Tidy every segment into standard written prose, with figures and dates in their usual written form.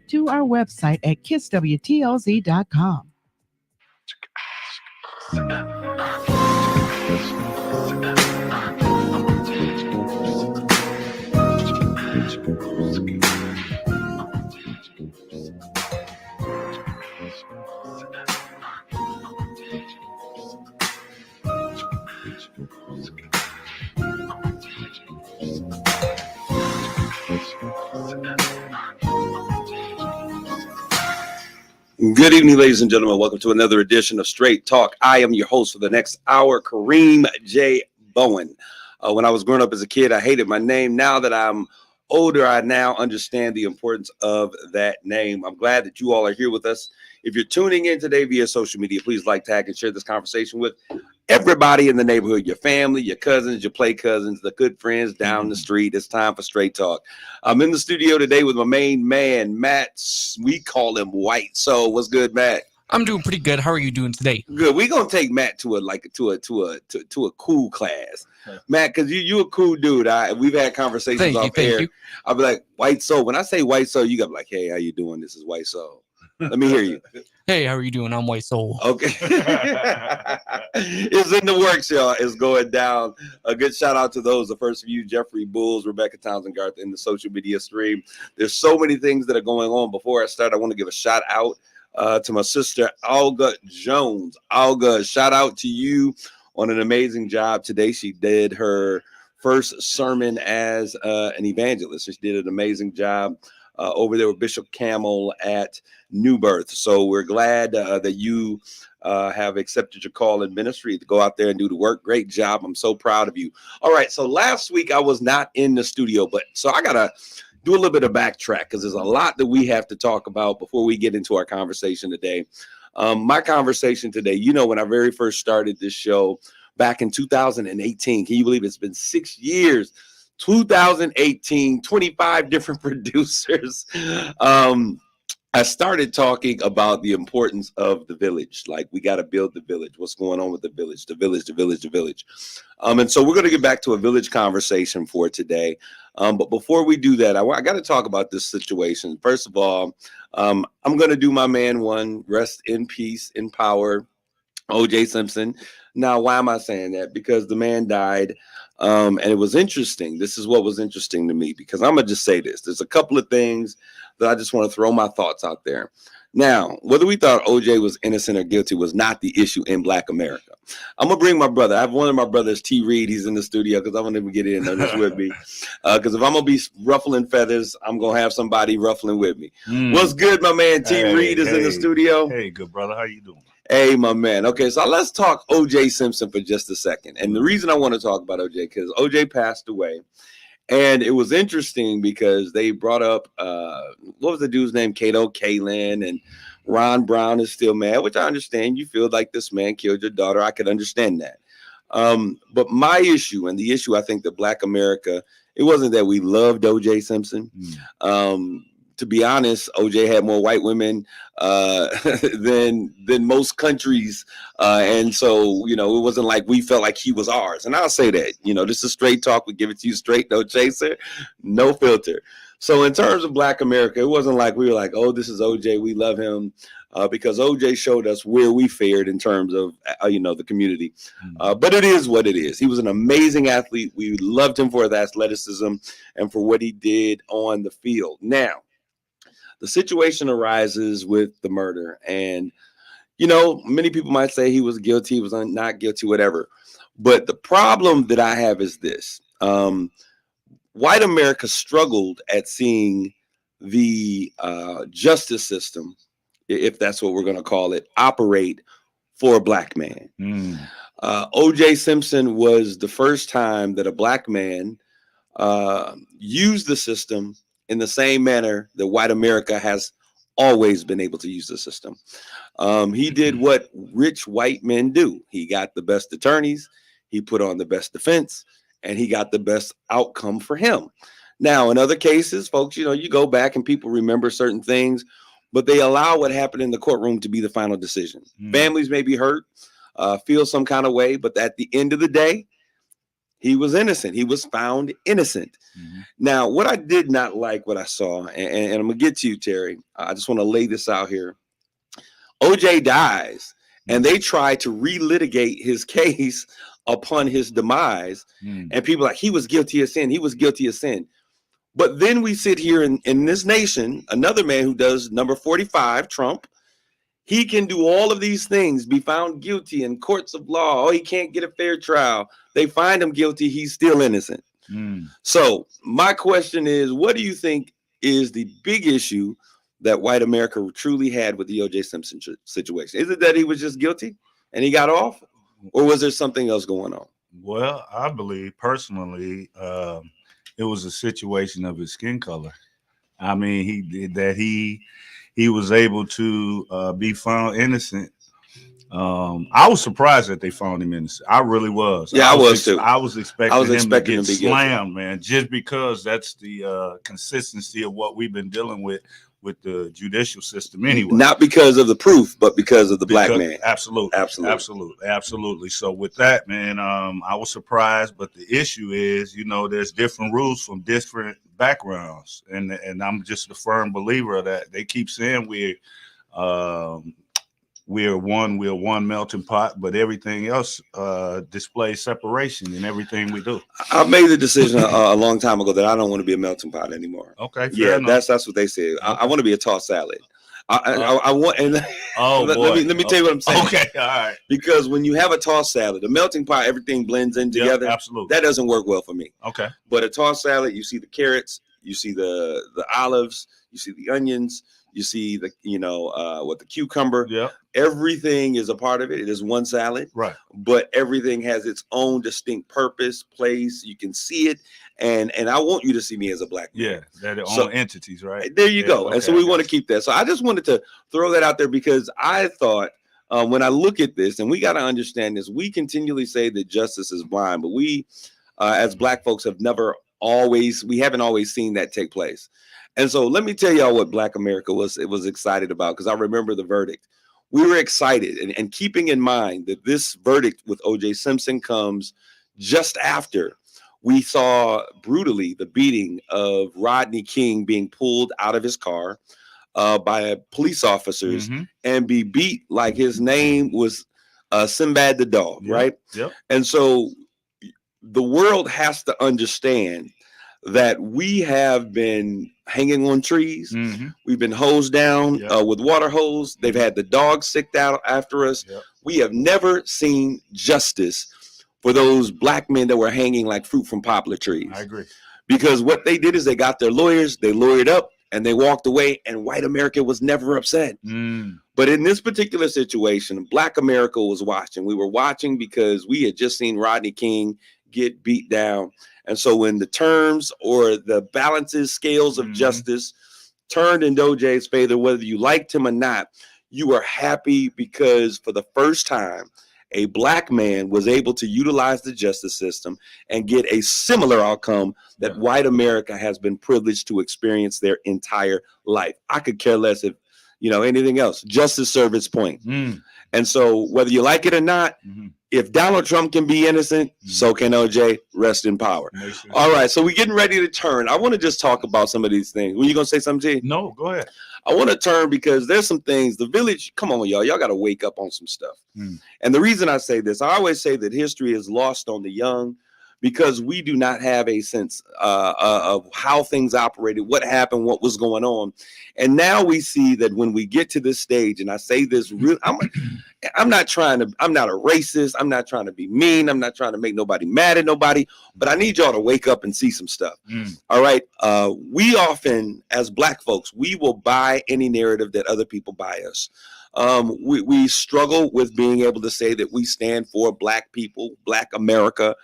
to our website at kisswtlz.com. Good evening, ladies and gentlemen. Welcome to another edition of Straight Talk. I am your host for the next hour, Kareem J. Bowen. When I was growing up as a kid, I hated my name. Now that I'm older, I now understand the importance of that name. I'm glad that you all are here with us. If you're tuning in today via social media, please like, tag, and share this conversation with everybody in the neighborhood, your family, your cousins, your play cousins, the good friends down the street. It's time for Straight Talk. I'm in the studio today with my main man, Matt. We call him White. So what's good, Matt? I'm doing pretty good. How are you doing today? Good. We're gonna take Matt to a cool class, Matt, because you a cool dude. We've had conversations off air. I'll be like, White Soul. When I say White Soul, you got to be like, hey, how you doing? This is White Soul. Let me hear you. Hey, how are you doing? I'm White Soul. Okay. It's in the works, y'all. It's going down. A good shout out to those, the first few, Jeffrey Bulls, Rebecca Townsend Garth in the social media stream. There's so many things that are going on. Before I start, I want to give a shout out to my sister, Olga Jones. Olga, shout out to you on an amazing job today. She did her first sermon as an evangelist. She did an amazing job over there with Bishop Camel at New Birth. So we're glad that you have accepted your call in ministry to go out there and do the work. Great job. I'm so proud of you. All right. So last week I was not in the studio, so I got to do a little bit of backtrack because there's a lot that we have to talk about before we get into our conversation today. My conversation today, when I very first started this show back in 2018, can you believe it's been 6 years? 2018, 25 different producers. I started talking about the importance of the village. Like, we got to build the village. What's going on with the village? And so we're going to get back to a village conversation for today. But before we do that, I got to talk about this situation. First of all, I'm going to do my man one, rest in peace, in power, O.J. Simpson. Now, why am I saying that? Because the man died. And it was interesting. This is what was interesting to me, because I'm going to just say this. There's a couple of things that I just want to throw my thoughts out there. Now, whether we thought OJ was innocent or guilty was not the issue in Black America. I'm going to bring my brother. I have one of my brothers, T. Reed. He's in the studio because I want him to get in on this with me. Because if I'm going to be ruffling feathers, I'm going to have somebody ruffling with me. What's good, my man? T. Reed is in the studio. Hey, good brother. How you doing? Hey, my man. Okay, so let's talk O.J. Simpson for just a second. And the reason I want to talk about O.J. because O.J. passed away. And it was interesting because they brought up, what was the dude's name? Kato Kalin, and Ron Brown is still mad, which I understand. You feel like this man killed your daughter. I could understand that. But my issue, and the issue I think that Black America, it wasn't that we loved O.J. Simpson. To be honest, OJ had more white women than most countries. And so, it wasn't like we felt like he was ours. And I'll say that, this is Straight Talk. We give it to you straight, no chaser, no filter. So in terms of Black America, it wasn't like we were like, oh, this is OJ, we love him. Because OJ showed us where we fared in terms of, the community. But it is what it is. He was an amazing athlete. We loved him for his athleticism and for what he did on the field. Now, the situation arises with the murder, and, many people might say he was guilty, he was not guilty, whatever. But the problem that I have is this. White America struggled at seeing the justice system, if that's what we're going to call it, operate for a Black man. O.J. Simpson was the first time that a Black man used the system in the same manner that white America has always been able to use the system. He did what rich white men do. He got the best attorneys, he put on the best defense, and he got the best outcome for him. Now, in other cases, folks, you go back and people remember certain things, but they allow what happened in the courtroom to be the final decision. Families may be hurt, feel some kind of way, but at the end of the day, He was innocent. He was found innocent. Mhm. Now, what I did not like, what I saw, and I'm going to get to you, Terry. I just want to lay this out here. OJ dies, and they try to relitigate his case upon his demise. Mm. And people are like, he was guilty of sin. He was guilty of sin. But then we sit here in this nation, another man who does number 45, Trump. He can do all of these things, be found guilty in courts of law. Oh, he can't get a fair trial. They find him guilty. He's still innocent. Mm. So my question is, what do you think is the big issue that white America truly had with the O.J. Simpson situation? Is it that he was just guilty and he got off, or was there something else going on? Well, I believe personally, it was a situation of his skin color. I mean, he was able to be found innocent. I was surprised that they found him innocent. I really was. Yeah, I was too. I was expecting him to get him to be slammed, man, just because that's the consistency of what we've been dealing with the judicial system anyway. Not because of the proof, but because of the black man. Absolutely. So with that, man, I was surprised, but the issue is, there's different rules from different backgrounds, and I'm just a firm believer of that. They keep saying we're one melting pot, but everything else displays separation in everything we do. I made the decision a long time ago that I don't want to be a melting pot anymore. Okay, yeah, that's what they say. Okay. I want to be a tossed salad. I want, and let me tell you what I'm saying. Okay, all right. Because when you have a tossed salad, a melting pot, everything blends in together. Yep, absolutely. That doesn't work well for me. Okay. But a tossed salad, you see the carrots, you see the olives, you see the onions, you see the the cucumber. Yeah. Everything is a part of it. It is one salad. Right. But everything has its own distinct purpose, place. You can see it. And I want you to see me as a black man. Yeah, they're their own entities, right? There you go. Okay, and so we want to keep that. So I just wanted to throw that out there because I thought when I look at this, and we got to understand this, we continually say that justice is blind, but we as black folks haven't always seen that take place. And so let me tell y'all what Black America was excited about, because I remember the verdict. We were excited, and keeping in mind that this verdict with O.J. Simpson comes just after we saw brutally the beating of Rodney King being pulled out of his car by police officers and be beat like his name was Sinbad the dog, right? Yep. And so the world has to understand that we have been hanging on trees. We've been hosed down with water hose. They've had the dogs sicked out after us. Yep. We have never seen justice for those black men that were hanging like fruit from poplar trees. I agree. Because what they did is they got their lawyers, they lawyered up, and they walked away, and white America was never upset. But in this particular situation, Black America was watching. We were watching because we had just seen Rodney King get beat down. And so when the terms or the balances, scales of justice turned in OJ's favor, whether you liked him or not, you were happy because for the first time, a black man was able to utilize the justice system and get a similar outcome that white America has been privileged to experience their entire life. I could care less if, anything else. Justice served its point. And so whether you like it or not, if Donald Trump can be innocent, so can OJ. Rest in power. All right, so we're getting ready to turn. I want to just talk about some of these things. Were you going to say something, G? No, go ahead. I want to turn because there's some things. The village, come on, y'all got to wake up on some stuff. And the reason I say this, I always say that history is lost on the young because we do not have a sense of how things operated, what happened, what was going on. And now we see that when we get to this stage, and I say this real, I'm not a racist. I'm not trying to be mean. I'm not trying to make nobody mad at nobody, but I need y'all to wake up and see some stuff. All right. We often, as black folks, we will buy any narrative that other people buy us. We struggle with being able to say that we stand for black people, Black America.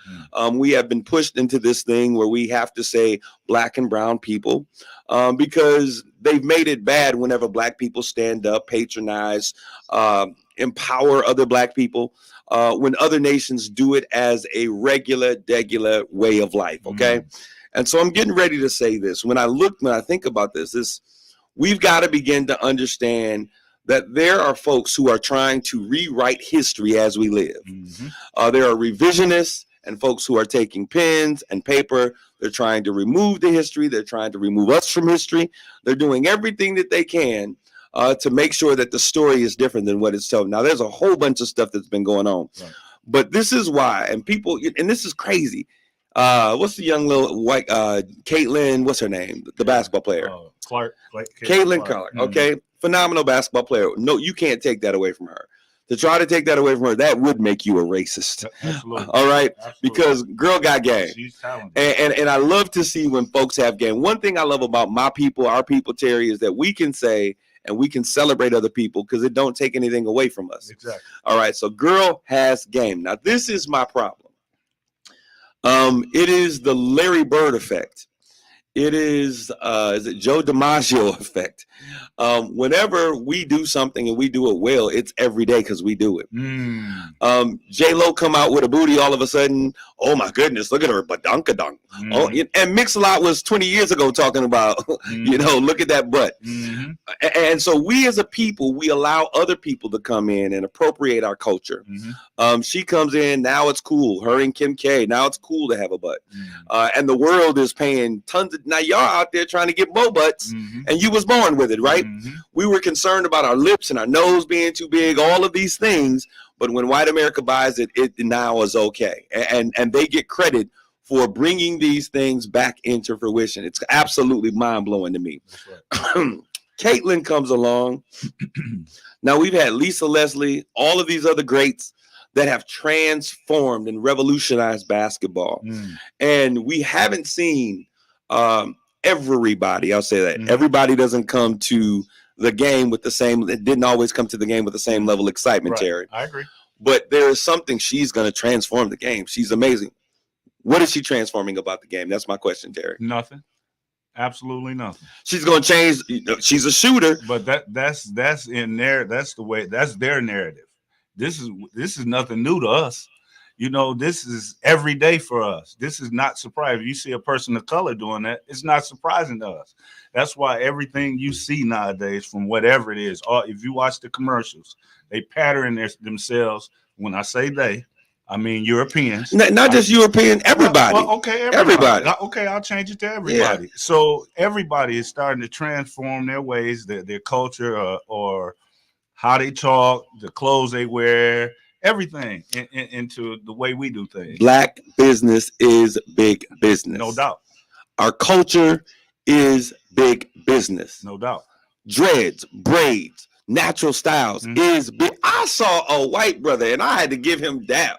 We have been pushed into this thing where we have to say black and brown people because they've made it bad whenever black people stand up, patronize, empower other black people when other nations do it as a regular way of life. Okay. And so I'm getting ready to say this. When I think about this, we've got to begin to understand that there are folks who are trying to rewrite history as we live. There are revisionists and folks who are taking pens and paper. They're trying to remove the history. They're trying to remove us from history. They're doing everything that they can to make sure that the story is different than what it's told. Now, there's a whole bunch of stuff that's been going on, but this is why. And people, and this is crazy. What's the young little white Caitlin? What's her name? The basketball player, Clark. Caitlin Clark. Okay, phenomenal basketball player. No, you can't take that away from her. To try to take that away from her, that would make you a racist. Absolutely. All right, Absolutely. because girl got game. She's talented. And I love to see when folks have game. One thing I love about my people, our people, Terry, is that we can say and we can celebrate other people because it don't take anything away from us. Exactly. All right, so girl has game. Now, this is my problem. It is the Larry Bird effect. It is it Joe DiMaggio effect? Whenever we do something and we do it well, it's every day because we do it. J-Lo come out with a booty all of a sudden. Oh my goodness, look at her badunkadunk. Oh, and Mix-a-Lot was 20 years ago talking about, look at that butt. And so we as a people, we allow other people to come in and appropriate our culture. She comes in, now it's cool. Her and Kim K, now it's cool to have a butt. And the world is paying tons of, now y'all out there trying to get more butts, and you was born with it, right? We were concerned about our lips and our nose being too big, all of these things. But when white America buys it, it now is okay. And they get credit for bringing these things back into fruition. It's absolutely mind-blowing to me. Right. Caitlin comes along. Now, we've had Lisa Leslie, all of these other greats that have transformed and revolutionized basketball. And we haven't seen everybody, I'll say that. Everybody doesn't come to the game with the same, it didn't always come to the game with the same level of excitement, Terry. I agree. But there is something she's going to transform the game. She's amazing. What is she transforming about the game? That's my question, Terry. Nothing. Absolutely nothing. She's going to change. She's a shooter. But that's in there. That's the way. That's their narrative. This is nothing new to us. This is every day for us. This is not surprising. If you see a person of color doing that, it's not surprising to us. That's why everything you see nowadays, from whatever it is, or if you watch the commercials, they pattern themselves. When I say they, I mean Europeans. Not just European, everybody. Well, okay, everybody. Okay, I'll change it to everybody. Yeah. So everybody is starting to transform their ways, their culture, or how they talk, the clothes they wear, everything into the way we do things. Black business is big business. No doubt. Our culture is big business. No doubt. Dreads, braids, natural styles is big. I saw a white brother, and I had to give him down.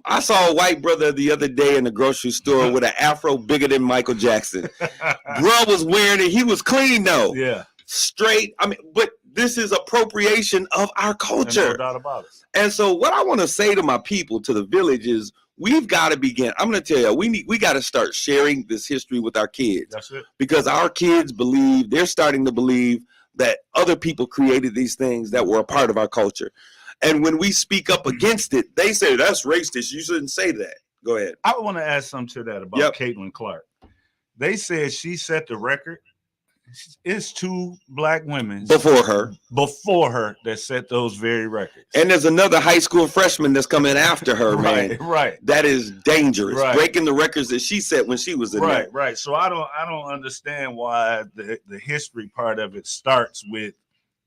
I saw a white brother the other day in the grocery store with an afro bigger than Michael Jackson. Bro was wearing it. He was clean, though. Yeah. Straight. I mean, but this is appropriation of our culture. No doubt about it. And so what I want to say to my people, to the village, is we've got to begin. I'm going to tell you, we got to start sharing this history with our kids. That's it. Because our kids believe, they're starting to believe that other people created these things that were a part of our culture. And when we speak up against it, they say, that's racist. You shouldn't say that. Go ahead. I want to add something to that about Caitlin Clark. They said she set the record. It's two black women before her that set those very records. And there's another high school freshman that's coming after her, man. Right. That is dangerous. Right. Breaking the records that she set when she was in there. Right. So I don't understand why the history part of it starts with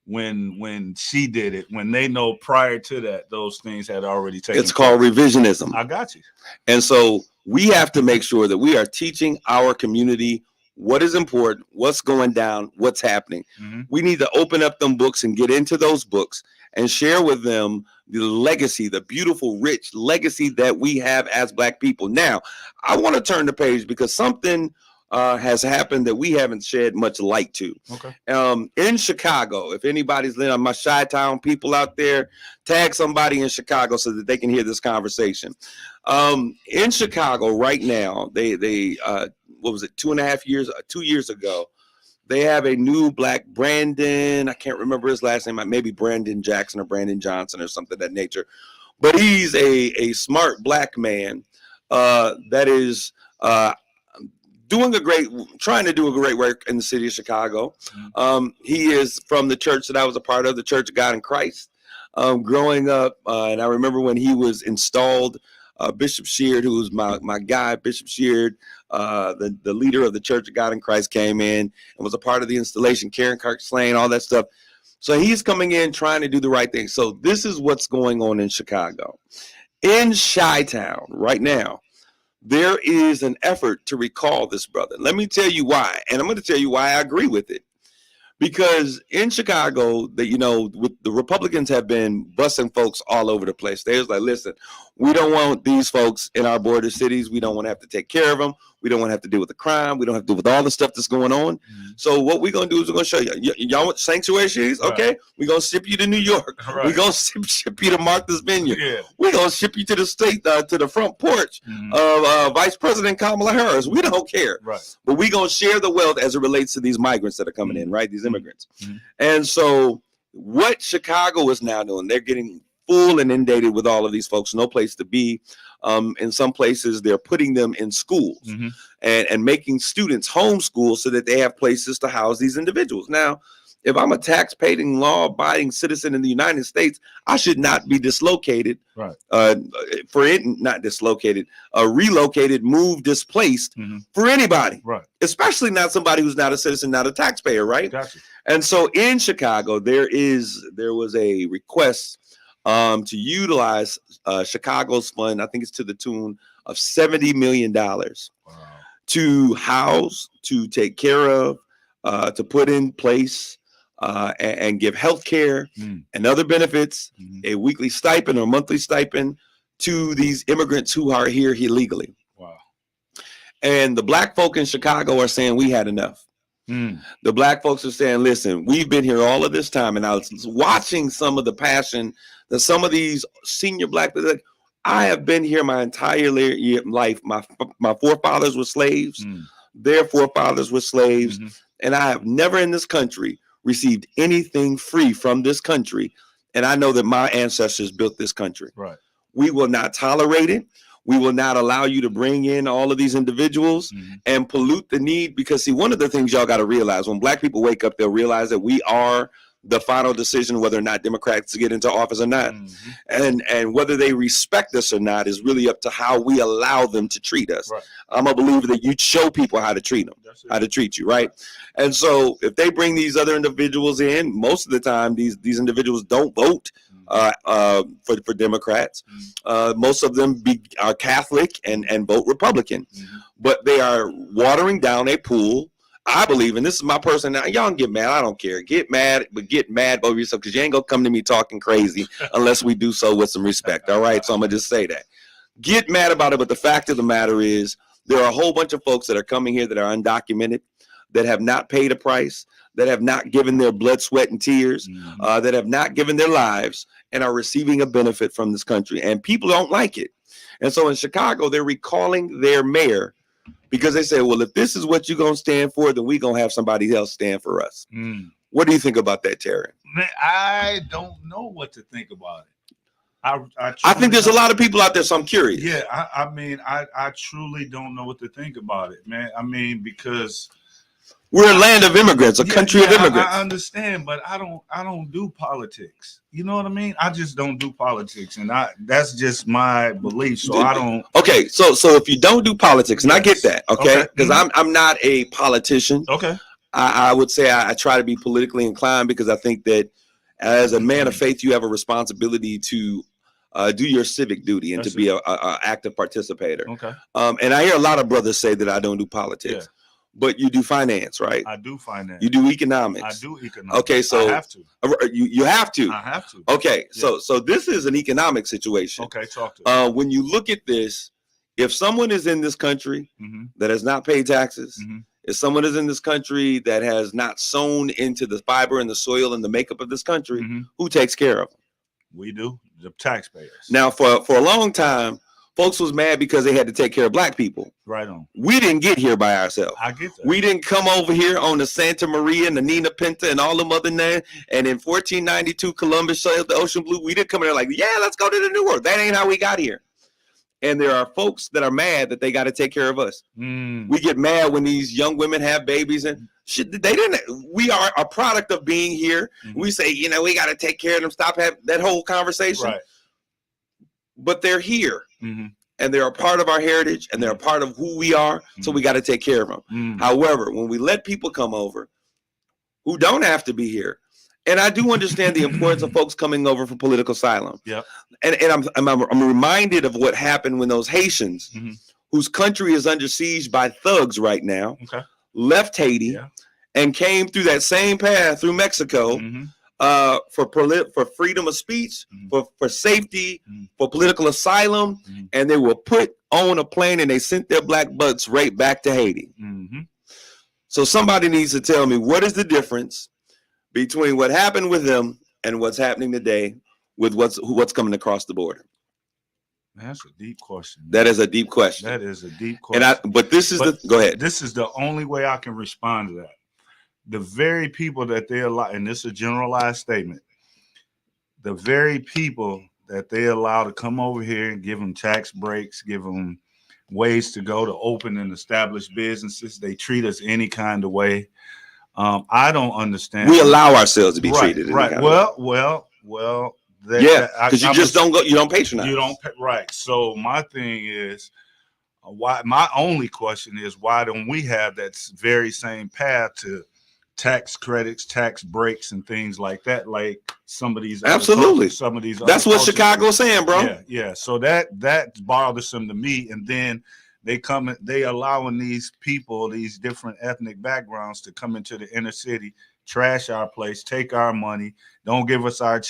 when she did it, when they know prior to that those things had already taken place. It's called revisionism. I got you. And so we have to make sure that we are teaching our community what is important, what's going down, what's happening. We need to open up them books and get into those books and share with them the legacy, the beautiful, rich legacy that we have as Black people. Now, I want to turn the page because something has happened that we haven't shed much light to. Okay. In Chicago, if anybody's on my Chi-Town people out there, tag somebody in Chicago so that they can hear this conversation. In Chicago right now, they what was it, 2 years ago, they have a new Black Brandon, I can't remember his last name, maybe Brandon Jackson or Brandon Johnson or something of that nature. But he's a smart Black man that is trying to do a great work in the city of Chicago. He is from the church that I was a part of, the Church of God in Christ. Growing up, and I remember when he was installed Bishop Sheard, who was my guy. Bishop Sheard, the leader of the Church of God in Christ, came in and was a part of the installation. Karen Kirk Slane, all that stuff. So he's coming in trying to do the right thing. So this is what's going on in Chicago. In Chi-Town right now, there is an effort to recall this brother. Let me tell you why. And I'm going to tell you why I agree with it. Because in Chicago, the Republicans have been busting folks all over the place. They was like, listen, we don't want these folks in our border cities. We don't want to have to take care of them. We don't want to have to deal with the crime. We don't have to deal with all the stuff that's going on. Mm-hmm. So what we're going to do is we're going to show you. Y'all want sanctuary cities? Okay. Right. We're going to ship you to New York. Right. We're going to ship you to Martha's Vineyard. Yeah. We're going to ship you to the state, to the front porch of Vice President Kamala Harris. We don't care. Right. But we're going to share the wealth as it relates to these migrants that are coming in, right? These immigrants. Mm-hmm. And so what Chicago is now doing, they're getting full and inundated with all of these folks, no place to be. In some places, they're putting them in schools and making students homeschool so that they have places to house these individuals. Now, if I'm a tax-paying, law-abiding citizen in the United States, I should not be dislocated, right? Relocated, moved, displaced for anybody, right? Especially not somebody who's not a citizen, not a taxpayer, right? Gotcha. And so in Chicago, there was a request to utilize Chicago's fund. I think it's to the tune of $70 million to house, to take care of, to put in place, and give health care and other benefits, a weekly stipend or monthly stipend to these immigrants who are here illegally. Wow. And the black folk in Chicago are saying we had enough. The black folks are saying, listen, we've been here all of this time. And I was watching some of the passion that some of these senior black people, like, I have been here my entire life. My forefathers were slaves. Their forefathers were slaves. And I have never in this country received anything free from this country. And I know that my ancestors built this country. Right. We will not tolerate it. We will not allow you to bring in all of these individuals and pollute the need. Because, see, one of the things y'all got to realize, when black people wake up, they'll realize that we are the final decision whether or not Democrats get into office or not. And whether they respect us or not is really up to how we allow them to treat us. Right. I'm a believer that you show people how to treat them, how to treat you, right? And so if they bring these other individuals in, most of the time these individuals don't vote for Democrats. Most of them are Catholic and vote Republican, but they are watering down a pool. I believe, and this is my person. Now, y'all can get mad. I don't care. Get mad, but get mad over yourself, because you ain't gonna come to me talking crazy unless we do so with some respect. All right. So I'm gonna just say that. Get mad about it. But the fact of the matter is, there are a whole bunch of folks that are coming here that are undocumented, that have not paid a price, that have not given their blood, sweat, and tears, that have not given their lives, and are receiving a benefit from this country. And people don't like it. And so in Chicago, they're recalling their mayor, because they say, well, if this is what you're going to stand for, then we're going to have somebody else stand for us. What do you think about that, Terry? Man, I don't know what to think about it. I think there's a lot of people out there, so I'm curious. Yeah, I truly don't know what to think about it, man. I mean, because we're a land of immigrants, a country of immigrants. I understand, but I don't do politics. You know what I mean? I just don't do politics, and that's just my belief. So I don't. Okay, so if you don't do politics, and I get that, okay, because I'm not a politician. Okay, I would say I try to be politically inclined, because I think that as a man of faith, you have a responsibility to do your civic duty and to be a active participator. Okay, and I hear a lot of brothers say that I don't do politics. Yeah. But you do finance, right? I do finance. You do economics. I do economics. Okay, so I have to. You have to. I have to. Okay, yeah. So this is an economic situation. Okay, talk to me. When you look at this, if someone is in this country that has not paid taxes, if someone is in this country that has not sown into the fiber and the soil and the makeup of this country, who takes care of them? We do, the taxpayers. Now, for a long time, folks was mad because they had to take care of black people. Right on. We didn't get here by ourselves. I get that. We didn't come over here on the Santa Maria and the Nina Pinta and all them other names. And in 1492, Columbus sailed the ocean blue. We didn't come here like, yeah, let's go to the New World. That ain't how we got here. And there are folks that are mad that they got to take care of us. We get mad when these young women have babies and shit. They didn't. We are a product of being here. We say, we got to take care of them. Stop having that whole conversation. Right. But they're here. and they're a part of our heritage, and they're a part of who we are. So we got to take care of them. However, when we let people come over who don't have to be here, and I do understand the importance of folks coming over for political asylum. Yeah. And I'm reminded of what happened when those Haitians, whose country is under siege by thugs right now, left Haiti and came through that same path through Mexico for freedom of speech, for safety, for political asylum, and they were put on a plane and they sent their black butts right back to Haiti. So somebody needs to tell me, what is the difference between what happened with them and what's happening today with what's coming across the border? That's a deep question. That is a deep question. That is a deep question. Go ahead. This is the only way I can respond to that. The very people that they allow, and this is a generalized statement, the very people that they allow to come over here and give them tax breaks, give them ways to go to open and establish businesses, they treat us any kind of way. I don't understand. We allow ourselves to be treated. Right. Well. Because you just don't go. You don't patronize. You don't. Right. So my thing is, why? My only question is, why don't we have that very same path to tax credits, tax breaks, and things like that? Like some of these. Absolutely. Some of these. That's what Chicago's saying, bro. Yeah. So that's bothersome to me. And then they allowing these people, these different ethnic backgrounds, to come into the inner city, trash our place, take our money, don't give us our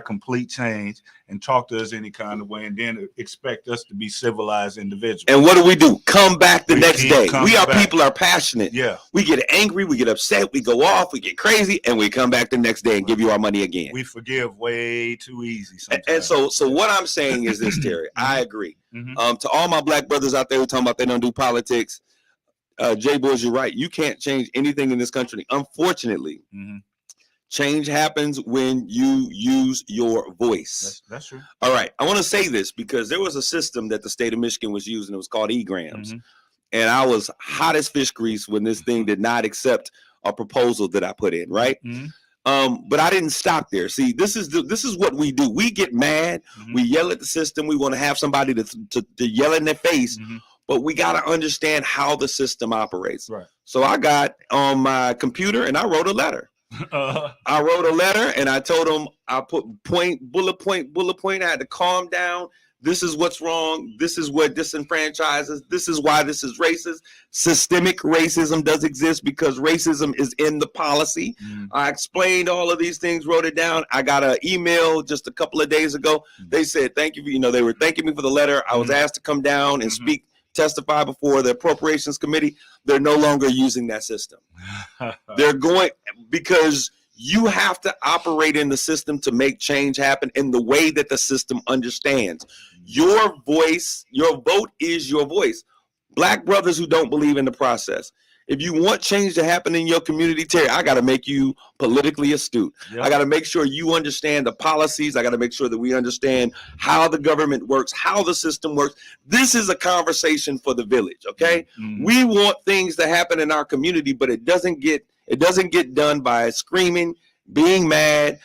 complete change, and talk to us any kind of way, and then expect us to be civilized individuals. And what do? Come back the next day. People are passionate. Yeah. We get angry, we get upset, we go off, we get crazy, and we come back the next day and give you our money again. We forgive way too easy sometimes. And so what I'm saying is this, Terry. I agree. To all my black brothers out there who talking about they don't do politics, Jay Boys, you're right. You can't change anything in this country. Unfortunately, change happens when you use your voice. That's true. All right. I want to say this because there was a system that the state of Michigan was using. It was called E-grams. And I was hot as fish grease when this thing did not accept a proposal that I put in, right? But I didn't stop there. See, this is what we do. We get mad. We yell at the system. We want to have somebody to yell in their face. But we got to understand how the system operates. Right. So I got on my computer and I wrote a letter. I wrote a letter and I told them, I put bullet point. I had to calm down. This is what's wrong. This is what disenfranchises. This is why this is racist. Systemic racism does exist because racism is in the policy. I explained all of these things, wrote it down. I got an email just a couple of days ago. They said, thank you. They were thanking me for the letter. I was asked to come down and testify before the appropriations committee. They're no longer using that system. They're going, because you have to operate in the system to make change happen in the way that the system understands. Your voice, your vote is your voice. Black brothers who don't believe in the process. If you want change to happen in your community, Terry, I got to make you politically astute. I got to make sure you understand the policies. I got to make sure that we understand how the government works, how the system works. This is a conversation for the village, okay? We want things to happen in our community, but it doesn't get done by screaming, being mad,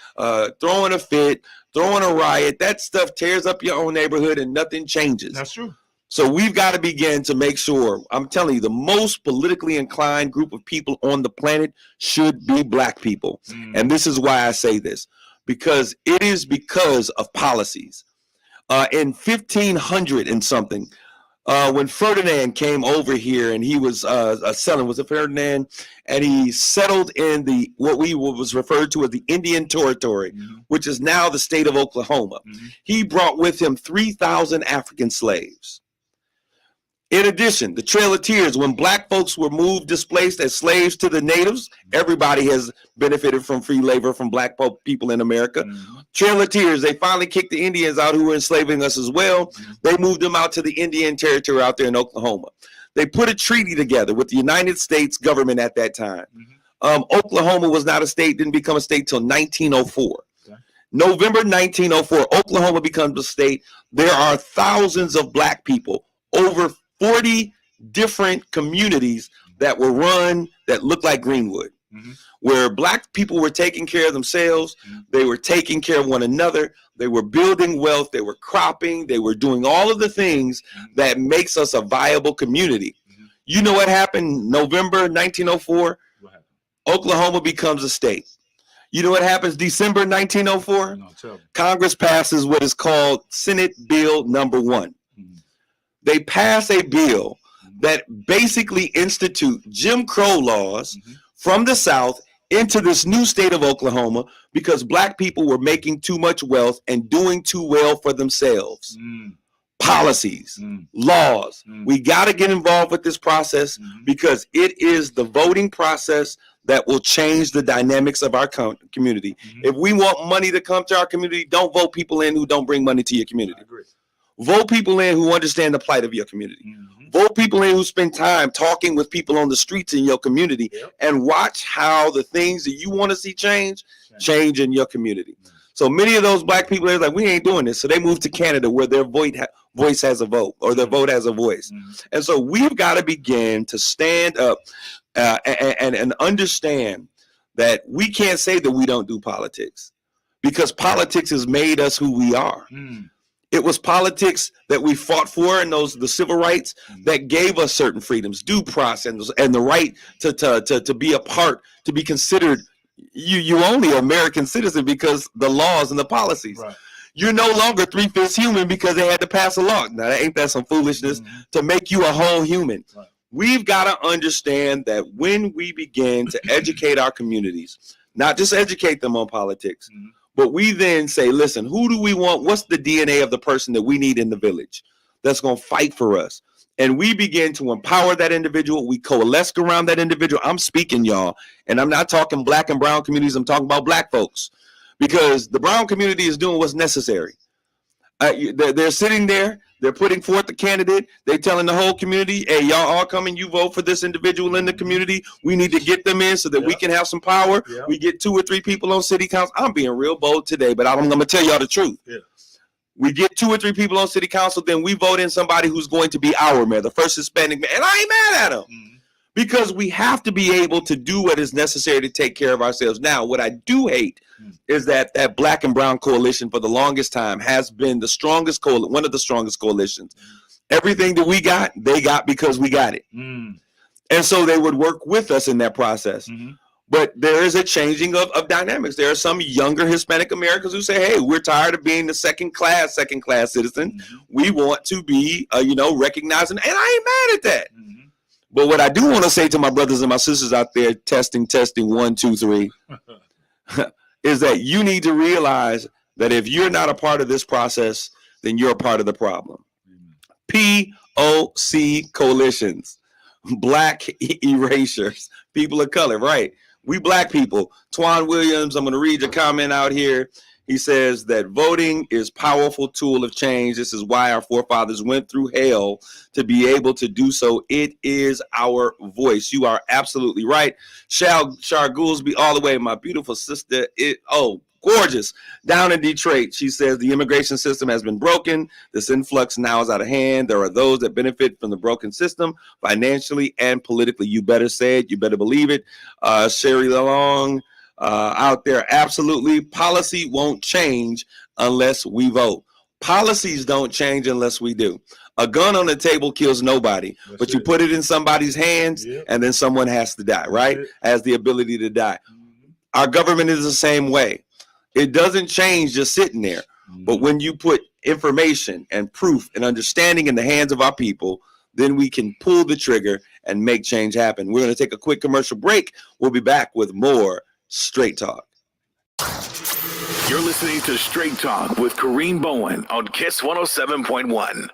throwing a fit, throwing a riot. That stuff tears up your own neighborhood and nothing changes. That's true. So we've got to begin to make sure, I'm telling you, the most politically inclined group of people on the planet should be black people. And this is why I say this, because it is because of policies. In 1500 and something, when Ferdinand came over here and he was was it Ferdinand? And he settled in what was referred to as the Indian Territory, which is now the state of Oklahoma. He brought with him 3,000 African slaves. In addition, the Trail of Tears, when black folks were displaced as slaves to the natives, everybody has benefited from free labor from black people in America. Trail of Tears, they finally kicked the Indians out who were enslaving us as well. They moved them out to the Indian Territory out there in Oklahoma. They put a treaty together with the United States government at that time. Oklahoma was not a state, didn't become a state till 1904. November 1904, Oklahoma becomes a state. There are thousands of black people, over 40 different communities that were run that look like Greenwood. where black people were taking care of themselves. They were taking care of one another. They were building wealth. They were cropping. They were doing all of the things that makes us a viable community. You know what happened November 1904? Oklahoma becomes a state. You know what happens December 1904? No, Congress passes what is called Senate Bill number 1. They pass a bill that basically institute Jim Crow laws from the South into this new state of Oklahoma because black people were making too much wealth and doing too well for themselves. Policies, laws. We got to get involved with this process because it is the voting process that will change the dynamics of our community. If we want money to come to our community, don't vote people in who don't bring money to your community. Vote people in who understand the plight of your community. Vote people in who spend time talking with people on the streets in your community and watch how the things that you want to see change in your community. So many of those black people are like, we ain't doing this. So they move to Canada where their voice has a vote or their vote has a voice. And so we've got to begin to stand up and understand that we can't say that we don't do politics because politics has made us who we are. It was politics that we fought for and the civil rights that gave us certain freedoms, due process and the right to be a part, to be considered. You only an American citizen because the laws and the policies. Right. You're no longer 3/5 human because they had to pass a law. Now, ain't that some foolishness to make you a whole human? Right. We've got to understand that when we begin to educate our communities, not just educate them on politics, but we then say, listen, who do we want? What's the DNA of the person that we need in the village that's going to fight for us? And we begin to empower that individual. We coalesce around that individual. I'm speaking, y'all, and I'm not talking black and brown communities. I'm talking about black folks because the brown community is doing what's necessary. They're sitting there. They're putting forth the candidate. They're telling the whole community, hey, y'all all come and you vote for this individual in the community. We need to get them in so that we can have some power. We get 2 or 3 people on city council. I'm being real bold today, but I'm going to tell y'all the truth. We get 2 or 3 people on city council, then we vote in somebody who's going to be our mayor, the first Hispanic mayor. And I ain't mad at him because we have to be able to do what is necessary to take care of ourselves. Now, what I do hate is that black and brown coalition for the longest time has been the strongest one of the strongest coalitions. Everything that we got, they got because we got it. And so they would work with us in that process. But there is a changing of dynamics. There are some younger Hispanic Americans who say, hey, we're tired of being the second class citizen. We want to be, recognizing, and I ain't mad at that. But what I do want to say to my brothers and my sisters out there, testing, 1, 2, 3, is that you need to realize that if you're not a part of this process, then you're a part of the problem. POC coalitions, black erasures, people of color, right? We black people. Twan Williams, I'm going to read your comment out here. He says that voting is a powerful tool of change. This is why our forefathers went through hell to be able to do so. It is our voice. You are absolutely right. Shar Goolsby, all the way, my beautiful sister. Gorgeous. Down in Detroit, she says the immigration system has been broken. This influx now is out of hand. There are those that benefit from the broken system financially and politically. You better say it. You better believe it. Sherry Lalong out there. Absolutely. Policy won't change unless we vote. Policies don't change unless we do. A gun on the table kills nobody, but you put it in somebody's hands and then someone has to die, right? Has the ability to die. Our government is the same way. It doesn't change just sitting there. But when you put information and proof and understanding in the hands of our people, then we can pull the trigger and make change happen. We're going to take a quick commercial break. We'll be back with more Straight Talk. You're listening to Straight Talk with Kareem Bowen on KISS 107.1.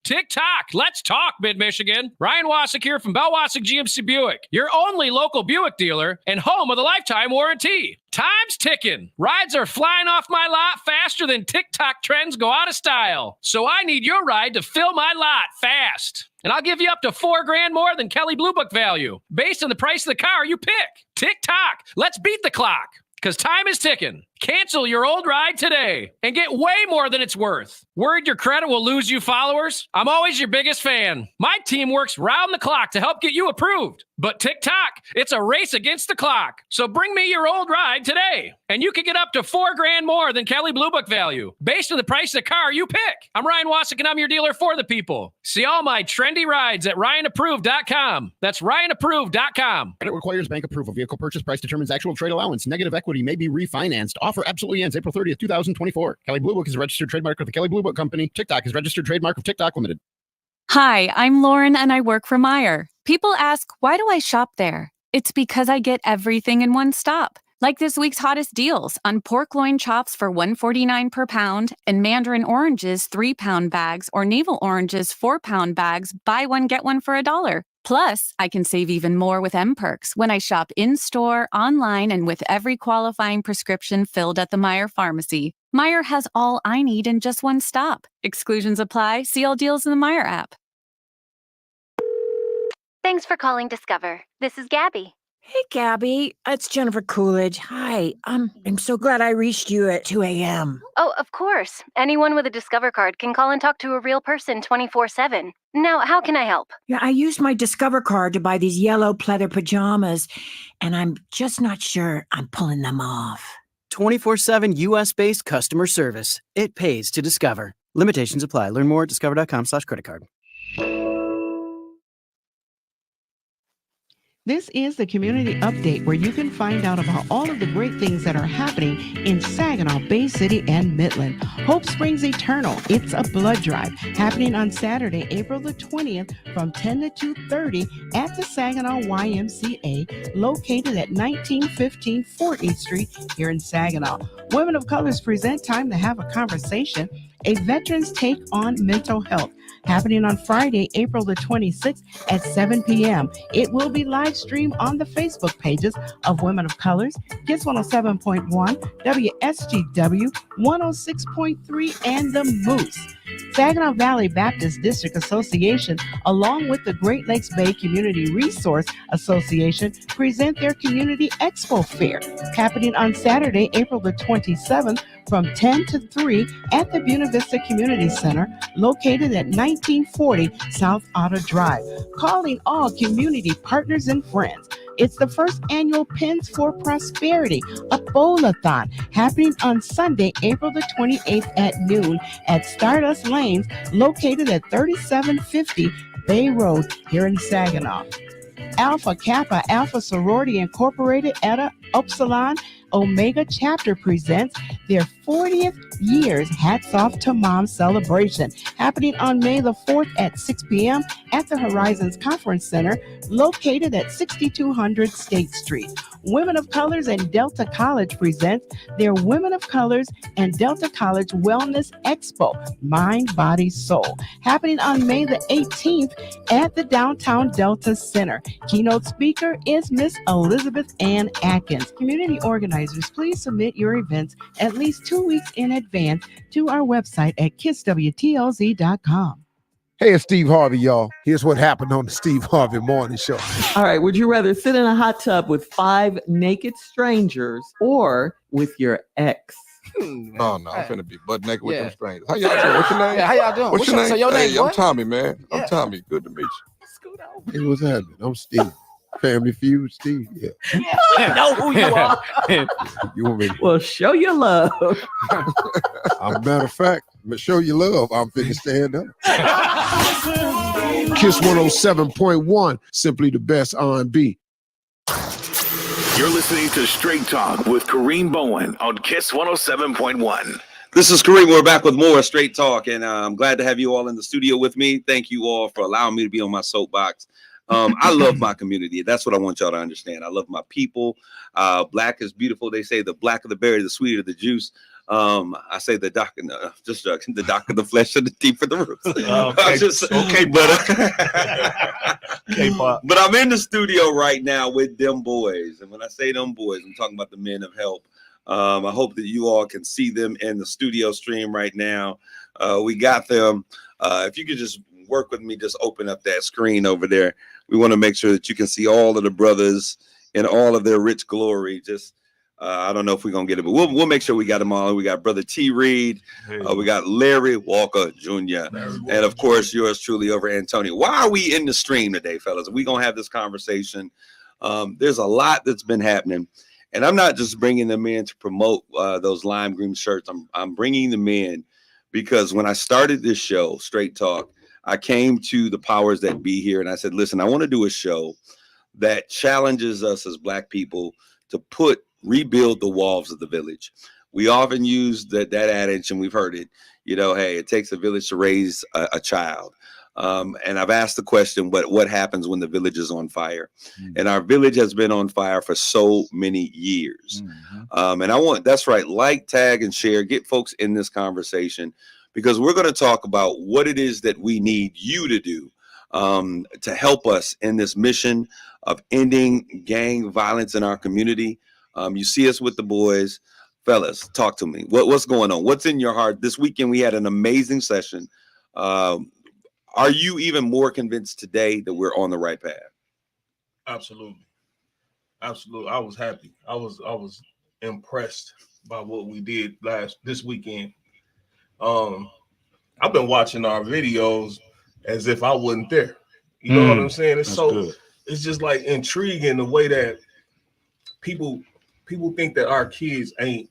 TikTok, let's talk, Mid-Michigan. Ryan Wasik here from Bell Wasik GMC Buick, your only local Buick dealer and home of the lifetime warranty. Time's ticking. Rides are flying off my lot faster than TikTok trends go out of style. So I need your ride to fill my lot fast. And I'll give you up to $4,000 more than Kelley Blue Book value, based on the price of the car you pick. TikTok, let's beat the clock, because time is ticking. Cancel your old ride today and get way more than it's worth. Worried your credit will lose you followers? I'm always your biggest fan. My team works round the clock to help get you approved. But TikTok, it's a race against the clock. So bring me your old ride today. And you can get up to $4,000 more than Kelley Blue Book value based on the price of the car you pick. I'm Ryan Wasik and I'm your dealer for the people. See all my trendy rides at RyanApproved.com. That's RyanApproved.com. Credit requires bank approval. Vehicle purchase price determines actual trade allowance. Negative equity may be refinanced. Offer absolutely ends April 30th, 2024. Kelley Blue Book is a registered trademark of the Kelley Blue Book Company. TikTok is registered trademark of TikTok Limited. Hi, I'm Lauren and I work for Meijer. People ask, why do I shop there? It's because I get everything in one stop. Like this week's hottest deals on pork loin chops for $1.49 per pound and mandarin oranges 3-pound bags or navel oranges 4-pound bags. Buy one, get one for $1. Plus, I can save even more with M-Perks when I shop in-store, online, and with every qualifying prescription filled at the Meijer Pharmacy. Meijer has all I need in just one stop. Exclusions apply. See all deals in the Meijer app. Thanks for calling Discover. This is Gabby. Hey, Gabby. It's Jennifer Coolidge. Hi. I'm so glad I reached you at 2 a.m. Oh, of course. Anyone with a Discover card can call and talk to a real person 24/7. Now, how can I help? Yeah, I used my Discover card to buy these yellow pleather pajamas, and I'm just not sure I'm pulling them off. 24/7 U.S.-based customer service. It pays to Discover. Limitations apply. Learn more at discover.com/credit card. This is the Community Update, where you can find out about all of the great things that are happening in Saginaw, Bay City, and Midland. Hope Springs Eternal, it's a blood drive happening on Saturday, April the 20th from 10 to 2:30 at the Saginaw YMCA, located at 1915 14th Street here in Saginaw. Women of Colors present Time to Have a Conversation, a veteran's take on mental health, happening on Friday, April the 26th at 7 p.m. It will be live streamed on the Facebook pages of Women of Colors, KISS 107.1, WSGW 106.3, and The Moose. Saginaw Valley Baptist District Association, along with the Great Lakes Bay Community Resource Association, present their Community Expo Fair, happening on Saturday, April the 27th from 10 to 3 at the Buena Vista Community Center, located at 1940 South Otter Drive. Calling all community partners and friends. It's the first annual Pins for Prosperity, a bowl-a-thon, happening on Sunday, April the 28th at noon at Stardust Lanes, located at 3750 Bay Road here in Saginaw. Alpha Kappa Alpha Sorority Incorporated Eta Upsilon Omega Chapter presents their 40th year's Hats Off to Mom celebration, happening on May the 4th at 6 p.m. at the Horizons Conference Center, located at 6200 State Street. Women of Colors and Delta College presents their Women of Colors and Delta College Wellness Expo, Mind, Body, Soul, happening on May the 18th at the Downtown Delta Center. Keynote speaker is Miss Elizabeth Ann Atkins. Community organizers, please submit your events at least 2 weeks in advance to our website at kisswtlz.com. Hey, it's Steve Harvey, y'all. Here's what happened on the Steve Harvey Morning Show. All right, would you rather sit in a hot tub with 5 naked strangers or with your ex? No, I'm finna be butt naked with them strangers. How y'all doing? What's your name? Yeah, how y'all doing? What's your name? So your name, hey, I'm what? Tommy, man. I'm Tommy. Good to meet you. Hey, what's happening? I'm Steve. Family Feud, Steve. Yeah. I know who you are. You want me to? Well, show your love. As a matter of fact, show you love. I'm finna stand up. KISS 107.1, simply the best R&B. You're listening to Straight Talk with Kareem Bowen on KISS 107.1. This is Kareem. We're back with more Straight Talk, and I'm glad to have you all in the studio with me. Thank you all for allowing me to be on my soapbox. I love my community. That's what I want y'all to understand. I love my people. Black is beautiful. They say the blacker the berry, the sweeter the juice. I say the dark, just joking, the darker the flesh and the deeper the roots. But I'm in the studio right now with them boys. And when I say them boys, I'm talking about the men of help. I hope that you all can see them in the studio stream right now. We got them. If you could just work with me, just open up that screen over there. We want to make sure that you can see all of the brothers in all of their rich glory. Just I don't know if we're gonna get it, but we'll make sure we got them all. We got Brother T. Reed, we got Larry Walker Jr., and of course yours truly over Antonio. Why are we in the stream today, fellas? We're gonna have this conversation. There's a lot that's been happening, and I'm not just bringing them in to promote those lime green shirts. I'm bringing them in because when I started this show, Straight Talk, I came to the powers that be here, and I said, listen, I want to do a show that challenges us as Black people to rebuild the walls of the village. We often use that adage, and we've heard it, hey, it takes a village to raise a child. And I've asked the question, what happens when the village is on fire? And our village has been on fire for so many years. And that's right, like, tag, and share, get folks in this conversation, because we're going to talk about what it is that we need you to do to help us in this mission of ending gang violence in our community. You see us with the boys. Fellas, talk to me. What's going on? What's in your heart? This weekend we had an amazing session. Are you even more convinced today that we're on the right path? Absolutely. I was happy. I was impressed by what we did this weekend. I've been watching our videos as if I wasn't there. You know what I'm saying? It's just like intriguing the way that people think that our kids ain't,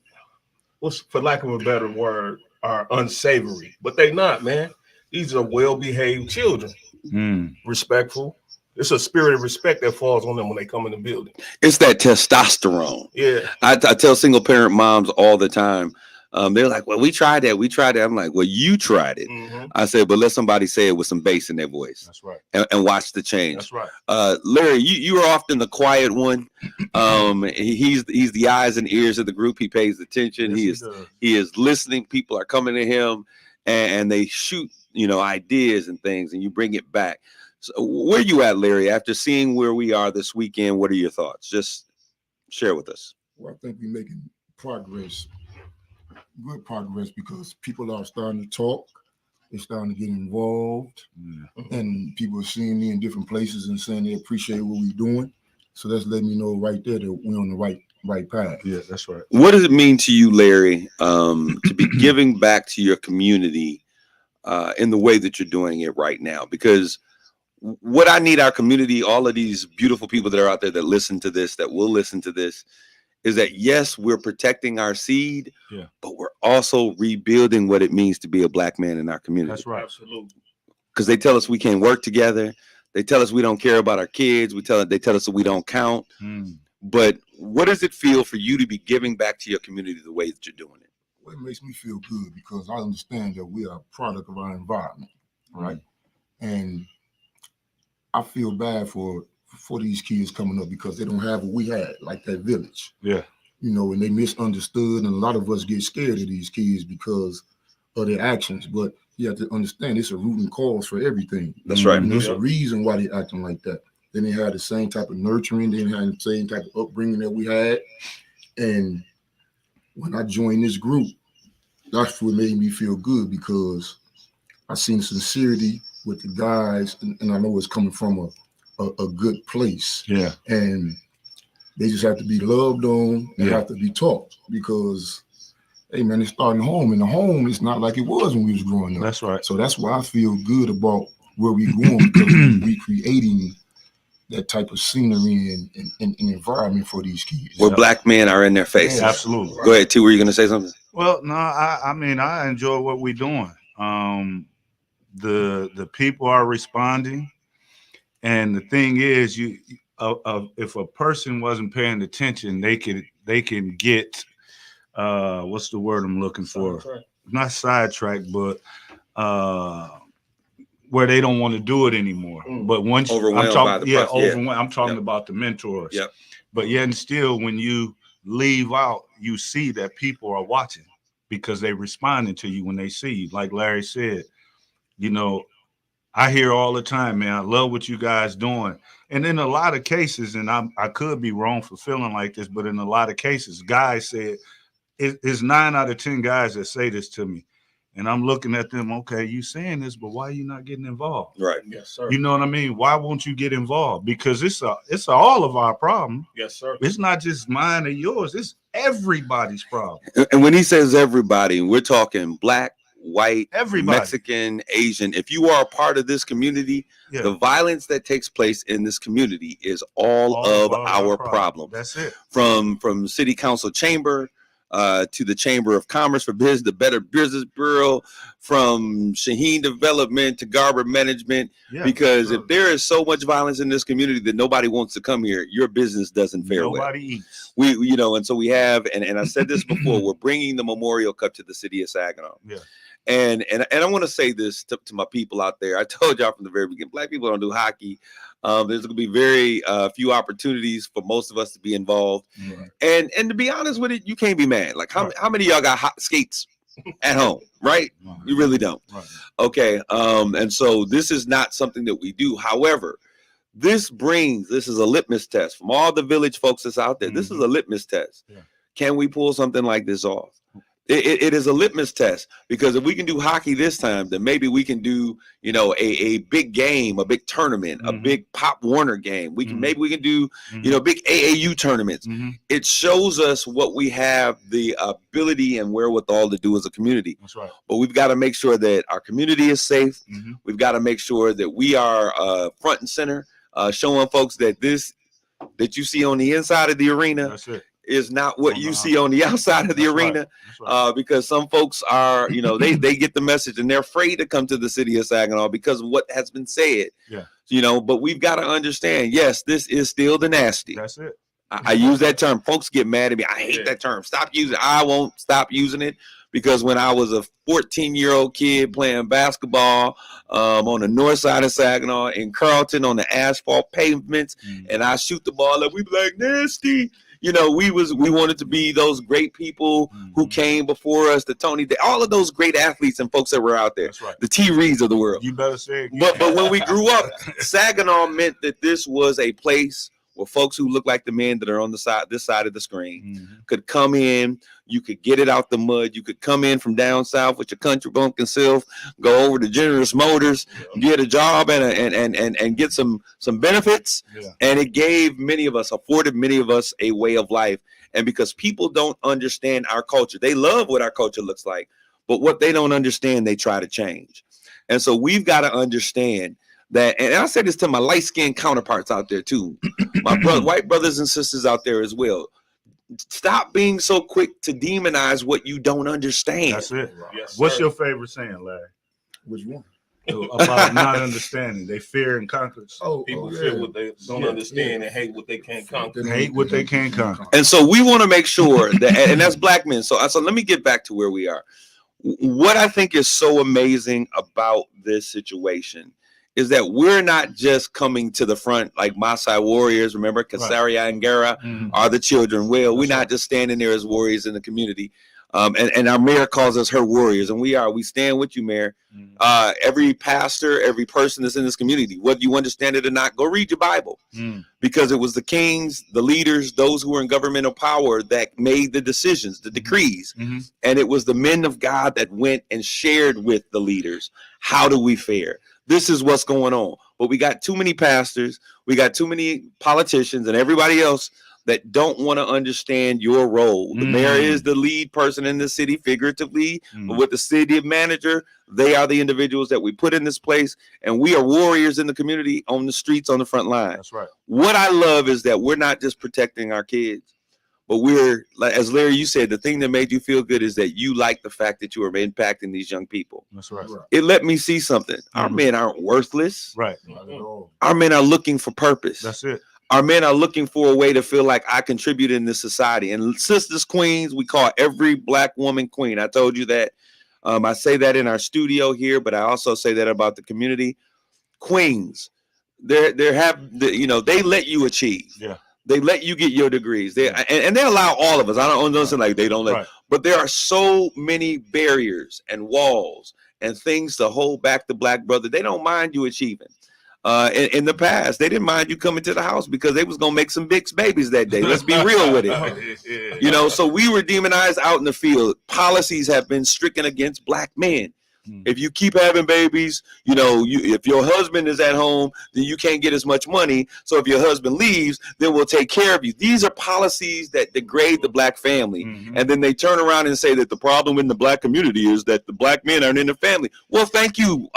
for lack of a better word, are unsavory, but they not, man. These are well-behaved children, respectful. It's a spirit of respect that falls on them when they come in the building. It's that testosterone. Yeah. I tell single parent moms all the time. They're like, well, we tried that. I'm like, well, you tried it. I said, but let somebody say it with some bass in their voice. That's right. And watch the change. That's right. Larry, you are often the quiet one. He's the eyes and ears of the group. He pays attention. Yes, he is listening. People are coming to him and they shoot, ideas and things, and you bring it back. So where you at, Larry? After seeing where we are this weekend, what are your thoughts? Just share with us. Well, I think we're making progress. Good progress, because people are starting to talk, they're starting to get involved, and people are seeing me in different places and saying they appreciate what we're doing. So that's letting me know right there that we're on the right path. Yeah, that's right. What does it mean to you, Larry, to be giving back to your community in the way that you're doing it right now? Because what I need our community, all of these beautiful people that are out there that listen to this, that will listen to this, is that, yes, we're protecting our seed, but we're also rebuilding what it means to be a Black man in our community. That's right. Absolutely. Because they tell us we can't work together. They tell us we don't care about our kids. They tell us that we don't count. But what does it feel for you to be giving back to your community the way that you're doing it? Well, it makes me feel good, because I understand that we are a product of our environment, right? And I feel bad for these kids coming up, because they don't have what we had, like that village. Yeah. And they misunderstood, and a lot of us get scared of these kids because of their actions. But you have to understand, it's a root and cause for everything. That's right. And there's a reason why they're acting like that. They didn't have the same type of nurturing, they didn't have the same type of upbringing that we had. And when I joined this group, that's what made me feel good, because I seen sincerity with the guys, and I know it's coming from a good place. Yeah. And they just have to be loved on and have to be taught, because, hey man, it's starting home, and the home is not like it was when we was growing up. That's right. So that's why I feel good about where we're going, because we're recreating that type of scenery and environment for these kids. Where Black men are in their faces. Yeah, absolutely. Go ahead, T. Were you going to say something? Well, no, I mean, I enjoy what we're doing. The people are responding. And the thing is, if a person wasn't paying attention, they can get what's the word I'm looking for? Not sidetracked, but where they don't want to do it anymore. But once overwhelmed I'm talking about the mentors. Yep. But yet and still, when you leave out, you see that people are watching, because they responding to you when they see you. Like Larry said, I hear all the time, man, I love what you guys doing. And in a lot of cases, and I could be wrong for feeling like this, but in a lot of cases, guys said, it's 9 out of 10 guys that say this to me. And I'm looking at them, okay, you saying this, but why are you not getting involved? Right. Yes, sir. You know what I mean? Why won't you get involved? Because it's all of our problem. Yes, sir. It's not just mine or yours. It's everybody's problem. And when he says everybody, we're talking black, white, Everybody. Mexican, Asian. If you are a part of this community, the violence that takes place in this community is all of our problem. That's it. From city council chamber to the Chamber of Commerce for Business, the Better Business Bureau, from Shaheen Development to Garber Management. Because if there is so much violence in this community that nobody wants to come here, your business doesn't fare well. Nobody eats. And so we have, and I said this before, we're bringing the Memorial Cup to the city of Saginaw. Yeah. And I want to say this to my people out there. I told y'all from the very beginning, black people don't do hockey. There's going to be very few opportunities for most of us to be involved. And to be honest with it, you can't be mad. Like how many of y'all got hot skates at home, right? You really don't. Okay. And so this is not something that we do. However, this is a litmus test from all the village folks that's out there. This is a litmus test. Can we pull something like this off? It is a litmus test, because if we can do hockey this time, then maybe we can do, a big game, a big tournament, a big Pop Warner game. Maybe we can do, big AAU tournaments. It shows us what we have the ability and wherewithal to do as a community. That's right. But we've got to make sure that our community is safe. We've got to make sure that we are front and center, showing folks that that you see on the inside of the arena. That's it. Is not what you see on the outside of the arena. Right. Because some folks are, they get the message and they're afraid to come to the city of Saginaw because of what has been said. But we've got to understand, yes, this is still the nasty. That's it. I use that term. Folks get mad at me. I hate that term. Stop using it. I won't stop using it, because when I was a 14-year-old kid playing basketball on the north side of Saginaw in Carlton on the asphalt pavements, and I shoot the ball up, we be like, nasty. We wanted to be those great people who came before us, the Tony, all of those great athletes and folks that were out there. That's right. The T. Reeds of the world. You better say it. But when we grew up, Saginaw meant that this was a place where folks who look like the men that are on this side of the screen could come in. You could get it out the mud. You could come in from down south with your country bumpkin self, go over to Generous Motors, get a job and get some benefits. And it afforded many of us a way of life. And because people don't understand our culture, they love what our culture looks like, but what they don't understand, they try to change. And so we've got to understand that, and I say this to my light-skinned counterparts out there too, my white brothers and sisters out there as well. Stop being so quick to demonize what you don't understand. That's it. Yes, What's sir. your favorite saying, Larry? Which one? About not understanding. They fear and conquer. People fear what they don't understand and hate what they can't conquer. Hate what they can't conquer. And so we want to make sure that, and that's black men. So let me get back to where we are. What I think is so amazing about this situation is that we're not just coming to the front like Maasai warriors. Remember, Kasaria and Gara are the children. Well, we're not just standing there as warriors in the community. And our mayor calls us her warriors, and we stand with you, Mayor. Every pastor, every person that's in this community, whether you understand it or not, go read your Bible, because it was the kings, the leaders, those who were in governmental power that made the decisions, the decrees, and it was the men of God that went and shared with the leaders. How do we fare? This is what's going on. But we got too many pastors, we got too many politicians and everybody else that don't want to understand your role. The mayor is the lead person in the city, figuratively, but with the city manager, they are the individuals that we put in this place, and we are warriors in the community, on the streets, on the front line. That's right. What I love is that we're not just protecting our kids, but we're, like, as Larry, you said, the thing that made you feel good is that you like the fact that you are impacting these young people. That's right. It let me see something. Our men aren't worthless. Right. Our men are looking for purpose. That's it. Our men are looking for a way to feel like I contribute in this society. And sisters, queens, we call every black woman queen. I told you that. I say that in our studio here, but I also say that about the community. Queens, they let you achieve. Yeah. They let you get your degrees. And they allow all of us. I don't understand, like they don't let, but there are so many barriers and walls and things to hold back the black brother. They don't mind you achieving. In the past, they didn't mind you coming to the house because they was gonna make some big babies that day. Let's be real with it. You know, so we were demonized out in the field. Policies have been stricken against black men. If you keep having babies, you know, if your husband is at home, then you can't get as much money. So if your husband leaves, then we'll take care of you. These are policies that degrade the black family. And then they turn around and say that the problem in the black community is that the black men aren't in the family. Well, thank you,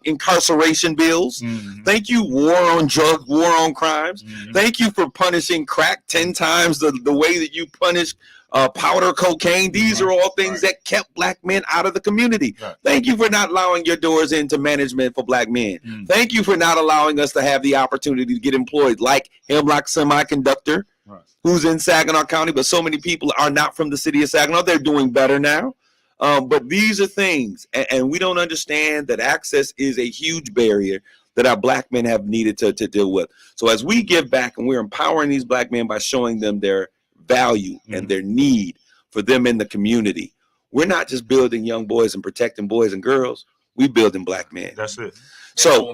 incarceration bills. Thank you, war on drugs, war on crimes. Thank you for punishing crack 10 times the way that you punish powder cocaine. These are all things that kept black men out of the community. Thank you for not allowing your doors into management for black men. Thank you for not allowing us to have the opportunity to get employed like Hemlock Semiconductor, who's in Saginaw County, but so many people are not from the city of Saginaw. They're doing better now. But these are things, and we don't understand that access is a huge barrier that our black men have needed to deal with. So as we give back and we're empowering these black men by showing them their value and their need for them in the community, we're not just building young boys and protecting boys and girls, we building black men. That's it. So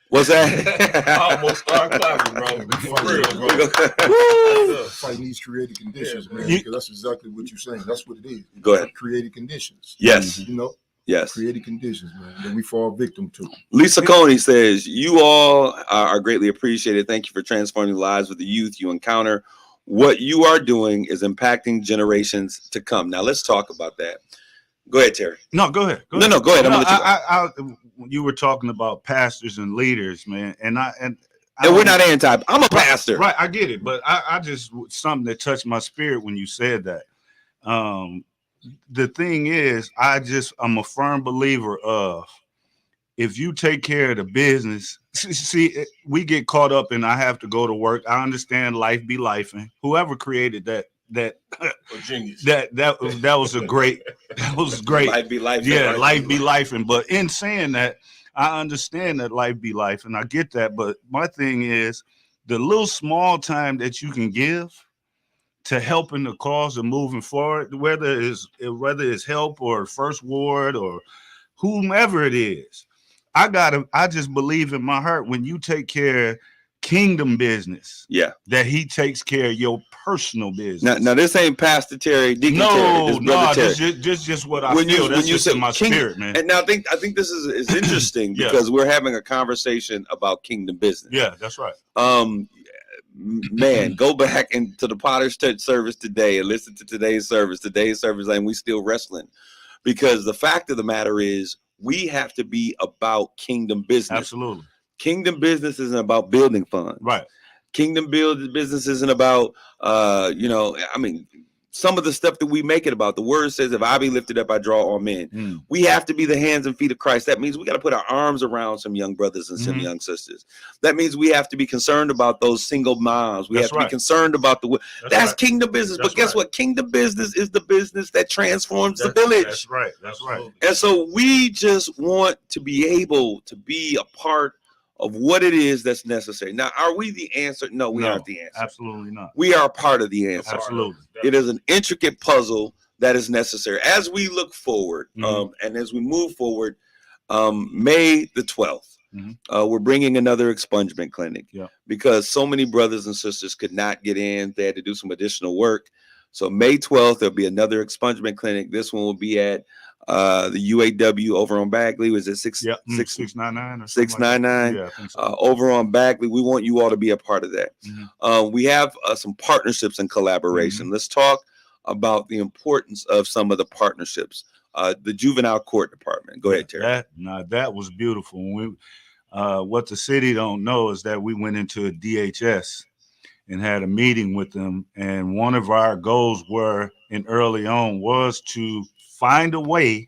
what's that? I almost started clapping, bro. For real, bro. Fighting these creative conditions, man, because that's exactly what you're saying. That's what it is. Go ahead. Creative conditions. Yes. You know? Yes. Creative conditions, man, that we fall victim to. Lisa Coney says, you all are greatly appreciated. Thank you for transforming the lives of the youth you encounter. What you are doing is impacting generations to come. Now let's talk about that. Go ahead, Terry. No, go ahead. Go ahead. I'm gonna let you go. You were talking about pastors and leaders, man, and we're not anti. I'm a pastor, right? I get it, but I just something that touched my spirit when you said that. The thing is, I'm a firm believer of, if you take care of the business, see, we get caught up in I have to go to work. I understand life be life, and whoever created that genius. that was great. Life be life. Yeah, life be life. But in saying that, I understand that life be life, and I get that. But my thing is, the little small time that you can give to helping the cause of moving forward, whether it's help or First Ward or whomever it is. I just believe in my heart, when you take care of kingdom business, that he takes care of your personal business. Now this ain't Pastor Terry, Deacon Terry. This is just what I feel. That's just in my spirit, man. And now I think this is interesting because we're having a conversation about kingdom business. Yeah, that's right. Man, go back into the Potter's Church service today and listen to today's service. And we still wrestling, because the fact of the matter is, we have to be about kingdom business. Absolutely. Kingdom business isn't about building funds. Right. Kingdom business isn't about, some of the stuff that we make it about. The word says, if I be lifted up, I draw all men. We have to be the hands and feet of Christ. That means we got to put our arms around some young brothers and some young sisters. That means we have to be concerned about those single moms. We have to be concerned about that's kingdom business. But guess what? Kingdom business is the business that transforms the village. That's right. That's right. And so we just want to be able to be a part of what it is that's necessary. Now, are we the answer? No, we aren't the answer. Absolutely not. We are part of the answer. Absolutely. It is an intricate puzzle that is necessary. As we look forward, and as we move forward, May the 12th, we're bringing another expungement clinic because so many brothers and sisters could not get in. They had to do some additional work. So May 12th, there'll be another expungement clinic. This one will be at the UAW over on Bagley. Was it 699 or 699? Yeah, I think so. Over on Bagley. We want you all to be a part of that. We have some partnerships and collaboration. Let's talk about the importance of some of the partnerships. The juvenile court department. Go ahead, Terry. That was beautiful. What the city don't know is that we went into a DHS and had a meeting with them, and one of our goals early on was to find a way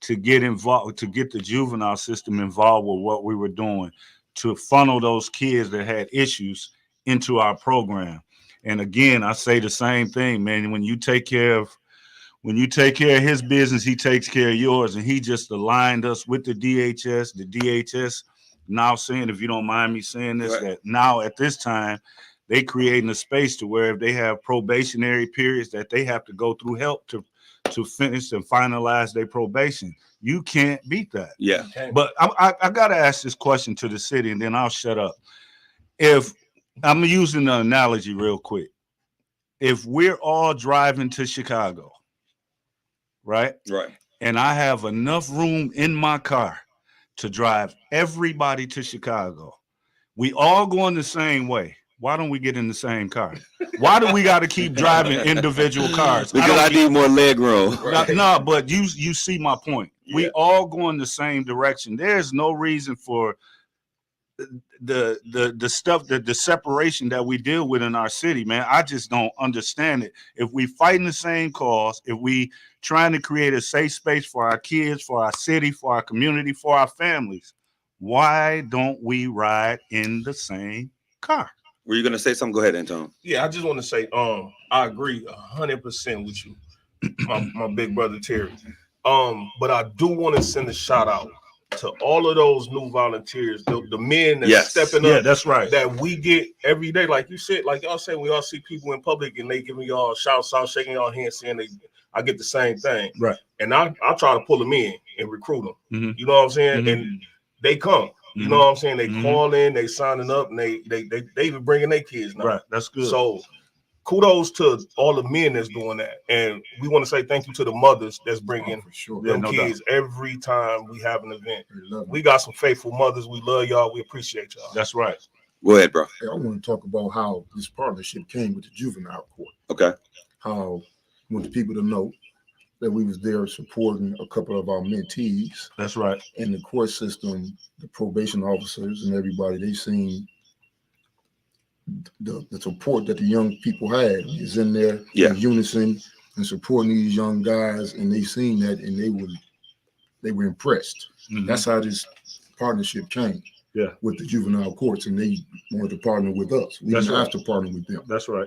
to get involved, to get the juvenile system involved with what we were doing, to funnel those kids that had issues into our program. And again, I say the same thing, man. When you take care of his business, he takes care of yours. And he just aligned us with the DHS. The DHS now saying, if you don't mind me saying this, that now at this time, they creating a space to where if they have probationary periods that they have to go through help to finish and finalize their probation. You can't beat that. Yeah. But I got to ask this question to the city, and then I'll shut up. If I'm using the analogy real quick, if we're all driving to Chicago, right? Right. And I have enough room in my car to drive everybody to Chicago, we all going the same way. Why don't we get in the same car? Why do we got to keep driving individual cars? Because I need more leg room. No, but you see my point. Yeah. We all going the same direction. There's no reason for the stuff, the separation that we deal with in our city, man. I just don't understand it. If we fighting the same cause, if we trying to create a safe space for our kids, for our city, for our community, for our families, why don't we ride in the same car? Were you going to say something? Go ahead, Anton. Yeah, I just want to say, I agree 100% with you, my big brother Terry. But I do want to send a shout out to all of those new volunteers, the men that's stepping up. Yeah, that's right. That we get every day, like you said, like y'all say, we all see people in public and they giving y'all shouts out, shaking y'all hands, saying I get the same thing. Right. And I try to pull them in and recruit them. Mm-hmm. You know what I'm saying? Mm-hmm. And they come. You know what I'm saying? They call in, they signing up, and they even bringing their kids now. Right, that's good. So kudos to all the men that's doing that. And we want to say thank you to the mothers that's bringing them kids every time we have an event. We got some faithful mothers. We love y'all. We appreciate y'all. That's right. Go ahead, bro. Hey, I want to talk about how this partnership came with the juvenile court. Okay. How I want the people to know that we was there supporting a couple of our mentees. That's right. And the court system, the probation officers and everybody, they seen the support that the young people had is in there in unison and supporting these young guys, and they seen that and they were impressed. Mm-hmm. That's how this partnership came. Yeah, with the juvenile courts, and they wanted to partner with us. We didn't have to partner with them. That's right.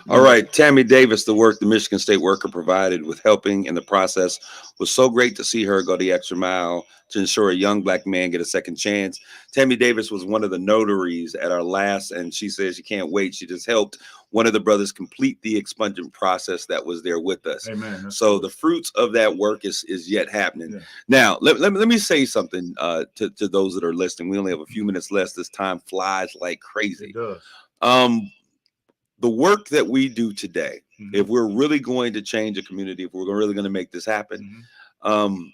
All right, Tammy Davis, the work the Michigan State worker provided with helping in the process was so great to see her go the extra mile to ensure a young Black man get a second chance. Tammy Davis was one of the notaries at our last, and she says she can't wait. She just helped one of the brothers complete the expungement process that was there with us. Amen. So the fruits of that work is yet happening. Yeah. Now, let me say something to those that are listening. We only have a few minutes left. This time flies like crazy. It does. The work that we do today, if we're really going to change a community, if we're really going to make this happen,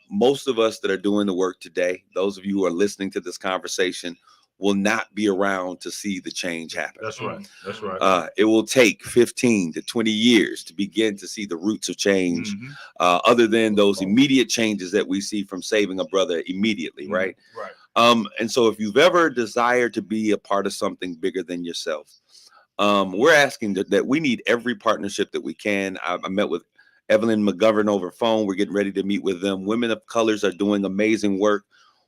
most of us that are doing the work today, those of you who are listening to this conversation, will not be around to see the change happen. That's right. That's right. It will take 15 to 20 years to begin to see the roots of change, other than those immediate changes that we see from saving a brother immediately, right? Right. And so if you've ever desired to be a part of something bigger than yourself, we're asking that we need every partnership that we can. I met with Evelyn McGovern over phone. We're getting ready to meet with them. Women of colors are doing amazing work.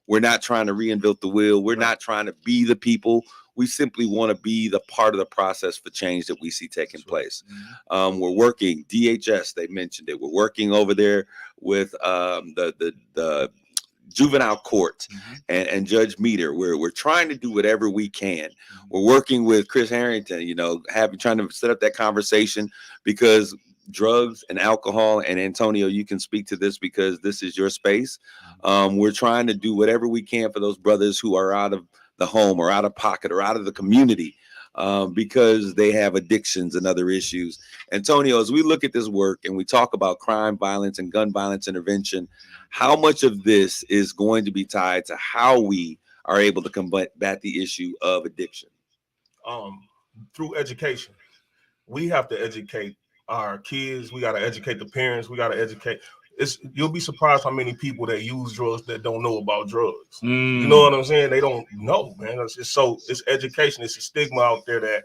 We're not trying to reinvent the wheel. We're not trying to be the people. We simply want to be the part of the process for change that we see taking place. We're working, DHS, they mentioned it. We're working over there with the juvenile court and Judge Meter. We're trying to do whatever we can. We're working with Chris Harrington, trying to set up that conversation, because drugs and alcohol, and Antonio, you can speak to this because this is your space. We're trying to do whatever we can for those brothers who are out of the home or out of pocket or out of the community because they have addictions and other issues. Antonio, as we look at this work and we talk about crime, violence, and gun violence intervention, how much of this is going to be tied to how we are able to combat the issue of addiction? Through education. We have to educate our kids. We got to educate the parents. We got to educate. You'll be surprised how many people that use drugs that don't know about drugs. You know what I'm saying? They don't know, man. It's education. It's a stigma out there that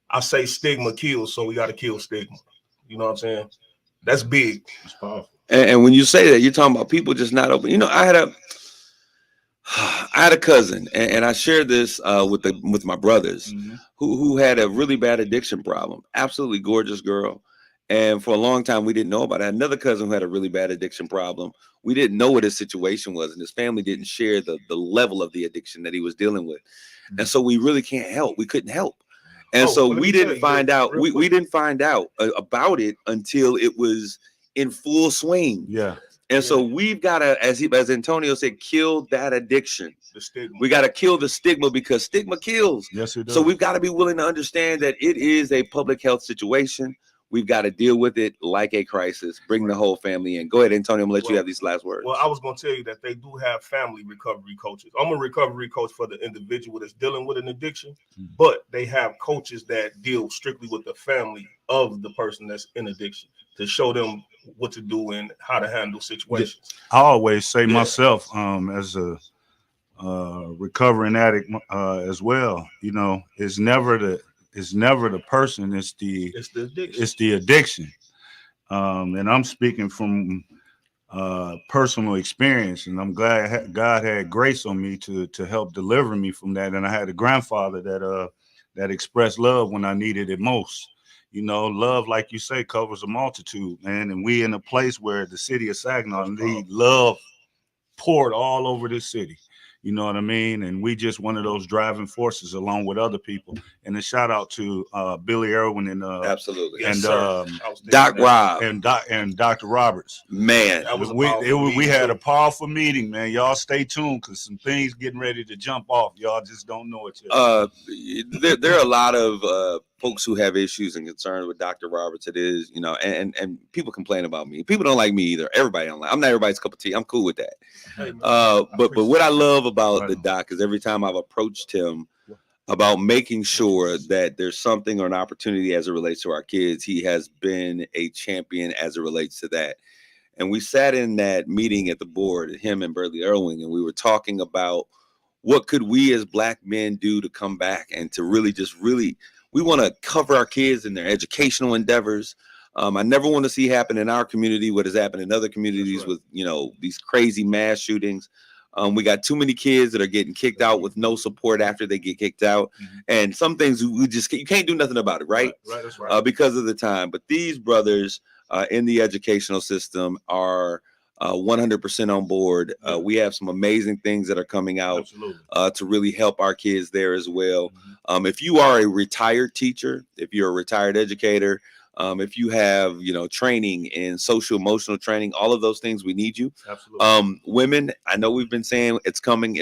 I say stigma kills, so we got to kill stigma. You know what I'm saying? That's big. It's powerful. And when you say that, you're talking about people just not open. I had a cousin, and I shared this with my brothers, who had a really bad addiction problem. Absolutely gorgeous girl. And for a long time, we didn't know about it. I had another cousin who had a really bad addiction problem. We didn't know what his situation was, and his family didn't share the level of the addiction that he was dealing with. And so we really can't help. We couldn't help. And so let we me tell didn't you find this out. real We quick. didn't find out about it until it was in full swing. Yeah. And so we've got to, as Antonio said, kill that addiction. The stigma. We got to kill the stigma because stigma kills. Yes, it does. So we've got to be willing to understand that it is a public health situation. We've got to deal with it like a crisis. Bring the whole family in. Go ahead, Antonio. I'm gonna let you have these last words. Well, I was going to tell you that they do have family recovery coaches. I'm a recovery coach for the individual that's dealing with an addiction, but they have coaches that deal strictly with the family of the person that's in addiction to show them what to do and how to handle situations. I always say myself, as a recovering addict as well, you know, it's never the person, it's the addiction. And I'm speaking from personal experience, and I'm glad God had grace on me to help deliver me from that. And I had a grandfather that expressed love when I needed it most. You know, love, like you say, covers a multitude, man. And we in a place where the city of Saginaw need love poured all over this city. You know what I mean? And we just one of those driving forces along with other people. And a shout out to Billy Irwin and absolutely, and Doc Rob and Dr. Roberts. Man, we had a powerful meeting, man. Y'all stay tuned because some things getting ready to jump off. Y'all just don't know it yet. There are a lot of folks who have issues and concerns with Dr. Roberts. It is, you know, and people complain about me. People don't like me either. Everybody don't like. I'm not everybody's cup of tea. I'm cool with that. But what I love about the doc is every time I've approached him about making sure that there's something or an opportunity as it relates to our kids, he has been a champion as it relates to that. And we sat in that meeting at the board, him and Burley Irwin, and we were talking about what could we as Black men do to come back and to really we want to cover our kids in their educational endeavors. I never want to see happen in our community what has happened in other communities with, you know, these crazy mass shootings. We got too many kids that are getting kicked out with no support after they get kicked out. And some things you can't do nothing about it, right? Right, that's right. Because of the time. But these brothers in the educational system are 100% on board. We have some amazing things that are coming out to really help our kids there as well. If you are a retired teacher, if you're a retired educator, if you have, you know, training in social emotional training, all of those things, we need you. Absolutely. Women, I know we've been saying it's coming. We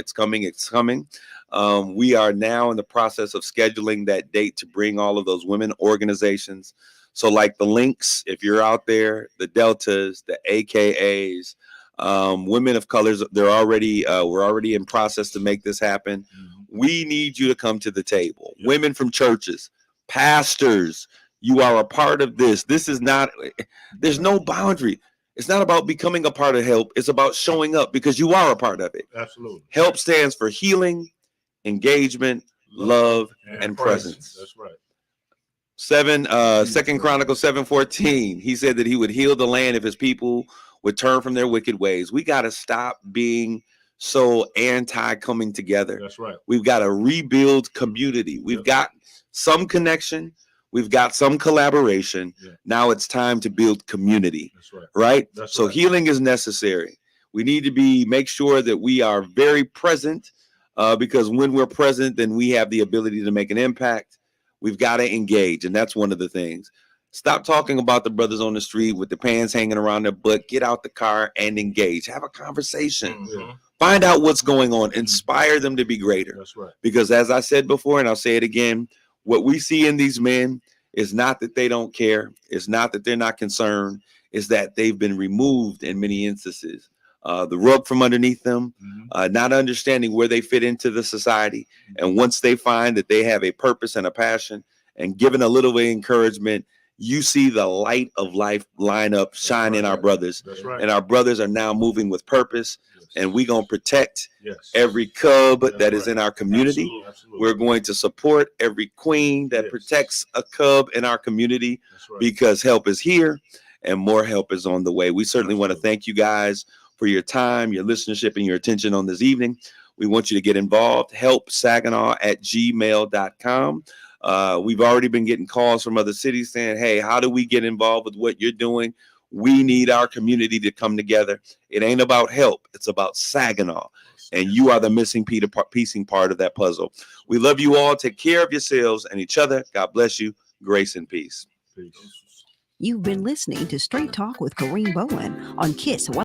are now in the process of scheduling that date to bring all of those women organizations. So like the Links, if you're out there, the Deltas, the AKAs, women of colors, we're already in process to make this happen. We need you to come to the table. Women from churches, pastors, you are a part of this. This is not, there's no boundary. It's not about becoming a part of HELP. It's about showing up because you are a part of it. Absolutely. HELP stands for healing, engagement, love, and presence. That's right. 2 Chronicles 7:14. He said that he would heal the land if his people would turn from their wicked ways. We got to stop being so anti coming together. That's right. We've got to rebuild community. We've got some connection. We've got some collaboration. Now it's time to build community. That's right. Right? That's so right. Healing is necessary. We need to make sure that we are very present because when we're present, then we have the ability to make an impact. We've got to engage. And that's one of the things. Stop talking about the brothers on the street with the pants hanging around their butt. Get out the car and engage. Have a conversation. Find out what's going on. Inspire them to be greater. That's right. Because as I said before, and I'll say it again, what we see in these men is not that they don't care. It's not that they're not concerned. It's that they've been removed in many instances. The rug from underneath them, not understanding where they fit into the society. And once they find that they have a purpose and a passion and given a little bit of encouragement, you see the light of life line up, shine in our brothers. That's right. And our brothers are now moving with purpose. And we're going to protect every cub that is in our community. Absolutely. We're going to support every queen that protects a cub in our community because help is here and more help is on the way. We certainly want to thank you guys for your time, your listenership, and your attention on this evening. We want you to get involved. helpsaginaw@gmail.com. We've already been getting calls from other cities saying, hey, how do we get involved with what you're doing? We need our community to come together. It ain't about help. It's about Saginaw. And you are the missing piecing part of that puzzle. We love you all. Take care of yourselves and each other. God bless you. Grace and peace. You've been listening to Straight Talk with Kareem Bowen on KISS